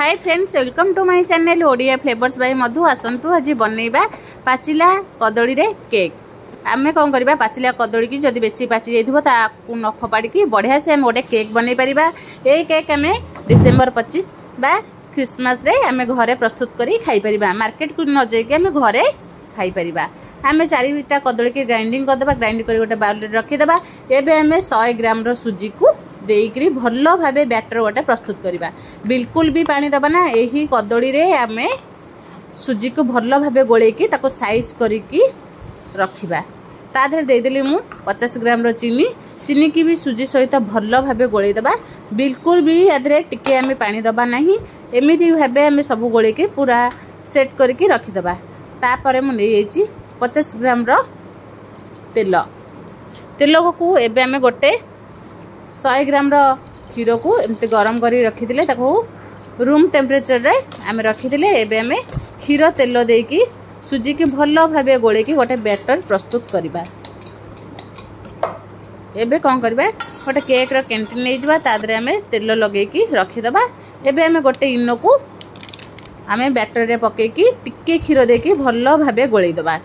Hi friends, welcome to my channel Odia flavours by Madhu. आसतु आज बनइबा पाचिला कदली रे केक। आमे कौन करबा, पाचिला कदली की जदि बेसी पाचि जाइथिबो ताकू न फपाड़ी की बढ़िया से हम गोटे केक बनई परिबा। ए केक आमे डिसेंबर 25 बा क्रिसमस रे आमे घरे प्रस्तुत करी खाई परिबा। मार्केट को न जाई के आमे घरे खाई परिबा। आमे 4टा कदली की ग्राइंडिंग कर देबा। ग्राइंड करी गोटे बाउल रे रखि देबा। एबे आमे 100 ग्राम रो सुजी को देइकरी भल्लो भाबे बैटर गोटे प्रस्तुत करिबा। बिल्कुल भी पानी दबा ना। एही कदली रे आमे सुजी को भल्लो भाबे गोलेकी ताको साइज करिकी रखिबा। ता देर दे देली मु 50 ग्राम रो चीनी। चीनी की भी सुजी सहित भल्लो भाबे गोले दबा। बिल्कुल भी आदरे टिके आमे पानी दबा नाही। एमिति भाबे आमे सब गोलेकी पूरा सेट करिकी रखि दबा। ता परे मु नै एची 50 ग्राम रो तेल। तेल को एबे आमे गोटे 100 ग्राम रो क्षीर को एमती गरम करी रखिदिले ताको रूम टेम्परेचर रे आमे रखिदिले। एबे आमे क्षीर तेल देकी सुजी की भल्लो भाबे गोले की गोटे बैटर प्रस्तुत करिबा। एबे कोन करबा, गोटे केक रो कैंटीन नै जबा। तादरे आमे तेल लगे की रखि दबा। एबे आमे गोटे इनो को आमे बैटर रे पके की टिके क्षीर देकी भल्लो भाबे गोले दबा।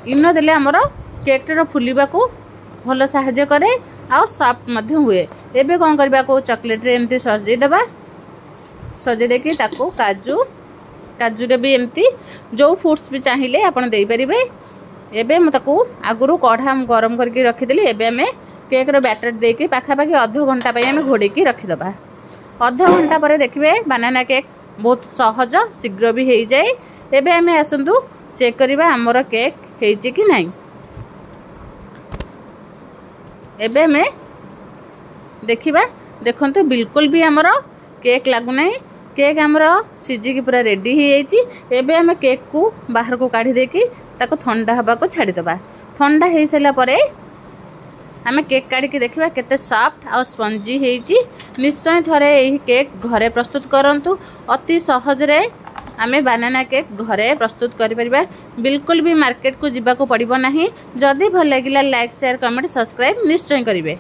इनो देले हमरो केक रो फुलिबा को भल साहाଯ୍य करे आ सॉफ्ट मध्य हुए। एबे कोन करबा को चॉकलेट रे एमती सजे देबा। सजे देकी ताको काजू रे भी एमती जो फ्रूट्स भी चाहिए आपण देई परिबे। एबे म ताको आगुरु कढ़ा गरम करके रखि देली। एबे हमें केक रो बैटर देके पाखा पाखी आधा घंटा पय हमें घोड़े की रखि दबा। आधा घंटा परे देखिबे बनाना केक बहुत सहज शीघ्र भी हेई जाए। एबे हमें आसंतु चेक करबा हमर केक हेई कि नहीं। एबे में देखिबा, देखंतु बिल्कुल भी हमरो केक लागु नहीं। केक हमरो सिजी की पूरा रेडी ही एची। एबे हम केक को बाहर को काढी देकी ताको ठंडा हबा को छाडी दबा। ठंडा हेई सला परे हमें केक काढी के देखिबा केते सॉफ्ट आ स्पंजी हेची। निश्चय थरे एही केक घरे प्रस्तुत करंतु। अति सहज रे आमे बनाना केक घरे प्रस्तुत करि परिबा। बिल्कुल भी मार्केट को जिबा को पड़िबो नाही। जदि भल लागिला लाइक शेयर कमेंट सब्सक्राइब निश्चय करिवे।